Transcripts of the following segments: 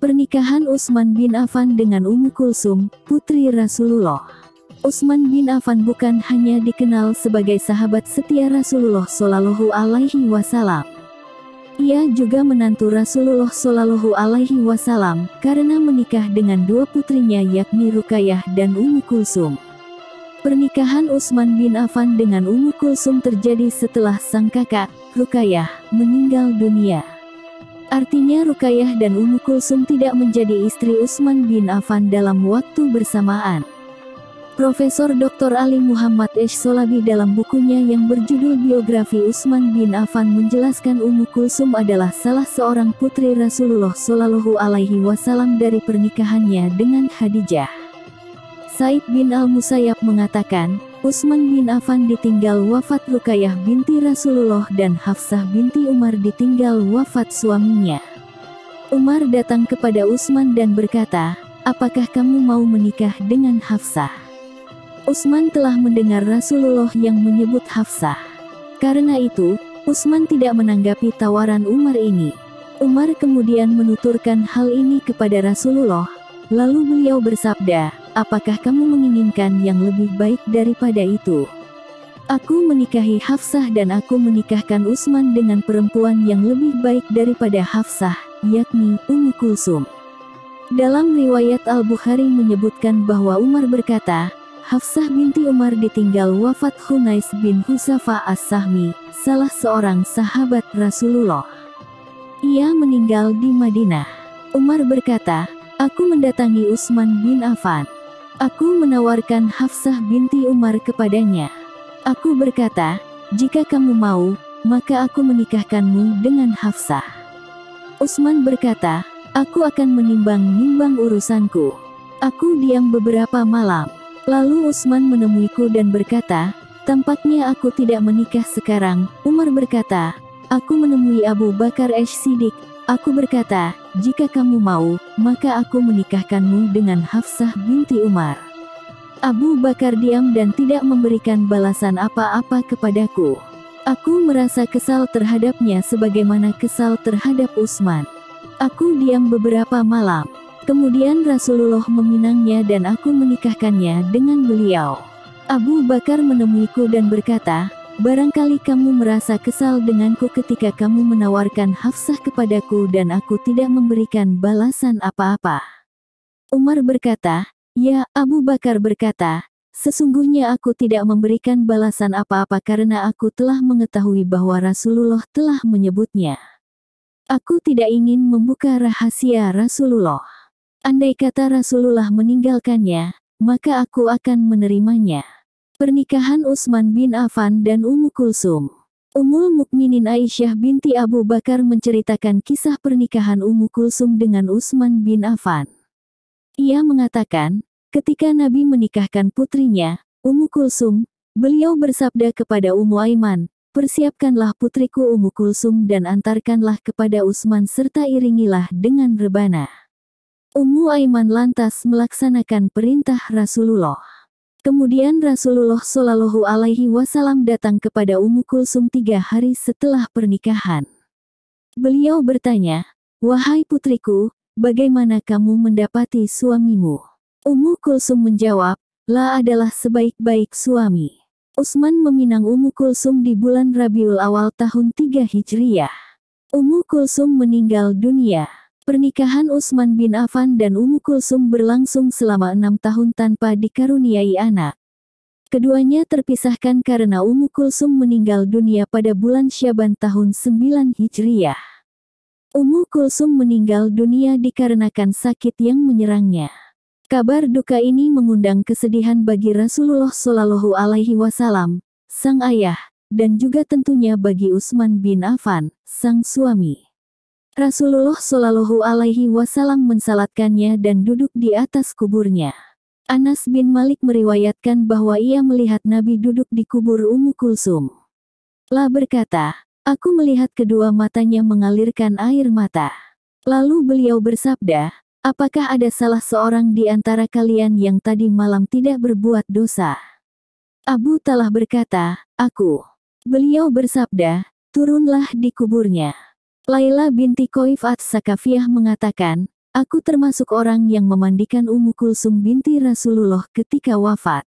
Pernikahan Utsman bin Affan dengan Ummu Kulsum, putri Rasulullah. Utsman bin Affan bukan hanya dikenal sebagai sahabat setia Rasulullah Shallallahu Alaihi Wasallam. Ia juga menantu Rasulullah Shallallahu Alaihi Wasallam karena menikah dengan dua putrinya yakni Ruqayyah dan Ummu Kulsum. Pernikahan Utsman bin Affan dengan Ummu Kulsum terjadi setelah sang kakak, Ruqayyah, meninggal dunia. Artinya Ruqayyah dan Ummu Kulsum tidak menjadi istri Utsman bin Affan dalam waktu bersamaan. Profesor Dr. Ali Muhammad Esh-Sholabi dalam bukunya yang berjudul Biografi Utsman bin Affan menjelaskan Ummu Kulsum adalah salah seorang putri Rasulullah Shallallahu Alaihi Wasallam dari pernikahannya dengan Khadijah. Said bin Al-Musayyab mengatakan, Utsman bin Affan ditinggal wafat Ruqayyah binti Rasulullah dan Hafsah binti Umar ditinggal wafat suaminya. Umar datang kepada Utsman dan berkata, "Apakah kamu mau menikah dengan Hafsah?" Utsman telah mendengar Rasulullah yang menyebut Hafsah. Karena itu, Utsman tidak menanggapi tawaran Umar ini. Umar kemudian menuturkan hal ini kepada Rasulullah. Lalu beliau bersabda, "Apakah kamu menginginkan yang lebih baik daripada itu? Aku menikahi Hafsah dan aku menikahkan Utsman dengan perempuan yang lebih baik daripada Hafsah, yakni Ummu Kulsum." Dalam riwayat Al-Bukhari menyebutkan bahwa Umar berkata, Hafsah binti Umar ditinggal wafat Hunais bin Husafa As-Sahmi, salah seorang sahabat Rasulullah. Ia meninggal di Madinah. Umar berkata, "Aku mendatangi Utsman bin Affan. Aku menawarkan Hafsah binti Umar kepadanya. Aku berkata, jika kamu mau, maka aku menikahkanmu dengan Hafsah." Utsman berkata, "Aku akan menimbang-nimbang urusanku." Aku diam beberapa malam. Lalu Utsman menemuiku dan berkata, "Tampaknya aku tidak menikah sekarang." Umar berkata, "Aku menemui Abu Bakar Ash-Siddiq." Aku berkata, "Jika kamu mau, maka aku menikahkanmu dengan Hafsah binti Umar." Abu Bakar diam dan tidak memberikan balasan apa-apa kepadaku. Aku merasa kesal terhadapnya sebagaimana kesal terhadap Utsman. Aku diam beberapa malam. Kemudian Rasulullah meminangnya dan aku menikahkannya dengan beliau. Abu Bakar menemuiku dan berkata, "Barangkali kamu merasa kesal denganku ketika kamu menawarkan Hafsah kepadaku dan aku tidak memberikan balasan apa-apa." Umar berkata, "Ya." Abu Bakar berkata, "Sesungguhnya aku tidak memberikan balasan apa-apa karena aku telah mengetahui bahwa Rasulullah telah menyebutnya. Aku tidak ingin membuka rahasia Rasulullah. Andai kata Rasulullah meninggalkannya, maka aku akan menerimanya." Pernikahan Utsman bin Affan dan Ummu Kulsum. Ummul Mukminin Aisyah binti Abu Bakar menceritakan kisah pernikahan Ummu Kulsum dengan Utsman bin Affan. Ia mengatakan, ketika Nabi menikahkan putrinya, Ummu Kulsum, beliau bersabda kepada Ummu Aiman, "Persiapkanlah putriku Ummu Kulsum dan antarkanlah kepada Utsman serta iringilah dengan rebana." Ummu Aiman lantas melaksanakan perintah Rasulullah. Kemudian Rasulullah Shallallahu Alaihi Wasallam datang kepada Ummu Kulsum 3 hari setelah pernikahan. Beliau bertanya, "Wahai putriku, bagaimana kamu mendapati suamimu?" Ummu Kulsum menjawab, "La adalah sebaik-baik suami." Utsman meminang Ummu Kulsum di bulan Rabiul Awal tahun 3 Hijriyah. Ummu Kulsum meninggal dunia. Pernikahan Utsman bin Affan dan Ummu Kulsum berlangsung selama 6 tahun tanpa dikaruniai anak. Keduanya terpisahkan karena Ummu Kulsum meninggal dunia pada bulan Syaban tahun 9 Hijriyah. Ummu Kulsum meninggal dunia dikarenakan sakit yang menyerangnya. Kabar duka ini mengundang kesedihan bagi Rasulullah Shallallahu Alaihi Wasallam, sang ayah, dan juga tentunya bagi Utsman bin Affan, sang suami. Rasulullah Shallallahu Alaihi Wasallam mensalatkannya dan duduk di atas kuburnya. Anas bin Malik meriwayatkan bahwa ia melihat Nabi duduk di kubur Ummu Kulsum. La berkata, "Aku melihat kedua matanya mengalirkan air mata." Lalu beliau bersabda, "Apakah ada salah seorang di antara kalian yang tadi malam tidak berbuat dosa?" Abu Talha berkata, "Aku." Beliau bersabda, "Turunlah di kuburnya." Laila binti Qoif Ats-Sakafiyah mengatakan, Aku termasuk orang yang memandikan Ummu Kulsum binti Rasulullah ketika wafat.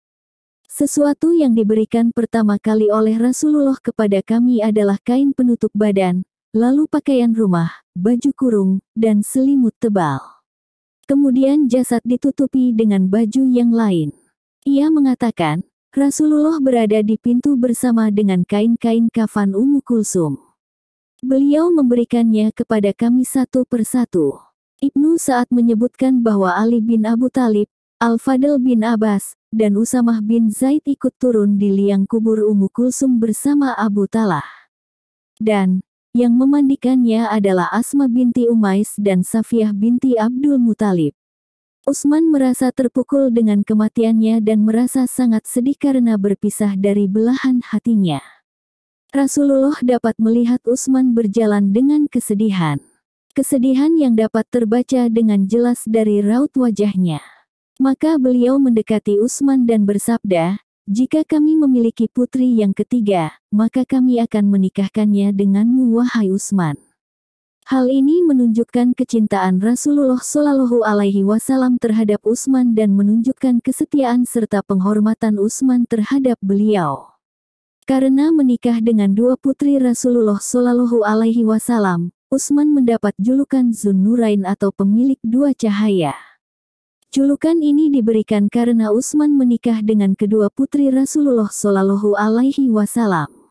Sesuatu yang diberikan pertama kali oleh Rasulullah kepada kami adalah kain penutup badan, lalu pakaian rumah, baju kurung, dan selimut tebal. Kemudian jasad ditutupi dengan baju yang lain. Ia mengatakan, Rasulullah berada di pintu bersama dengan kain-kain kafan Ummu Kulsum. Beliau memberikannya kepada kami satu persatu. Ibnu Sa'ad menyebutkan bahwa Ali bin Abu Thalib, Al-Fadl bin Abbas, dan Usamah bin Zaid ikut turun di liang kubur Ummu Kulsum bersama Abu Talha. Dan, yang memandikannya adalah Asma binti Umais dan Safiyah binti Abdul Muthalib. Utsman merasa terpukul dengan kematiannya dan merasa sangat sedih karena berpisah dari belahan hatinya. Rasulullah dapat melihat Utsman berjalan dengan kesedihan. Kesedihan yang dapat terbaca dengan jelas dari raut wajahnya. Maka beliau mendekati Utsman dan bersabda, "Jika kami memiliki putri yang ketiga, maka kami akan menikahkannya denganmu wahai Utsman." Hal ini menunjukkan kecintaan Rasulullah Shallallahu Alaihi Wasallam terhadap Utsman dan menunjukkan kesetiaan serta penghormatan Utsman terhadap beliau. Karena menikah dengan dua putri Rasulullah Shallallahu Alaihi Wasallam, Utsman mendapat julukan Zunnurain atau pemilik dua cahaya. Julukan ini diberikan karena Utsman menikah dengan kedua putri Rasulullah Shallallahu Alaihi Wasallam.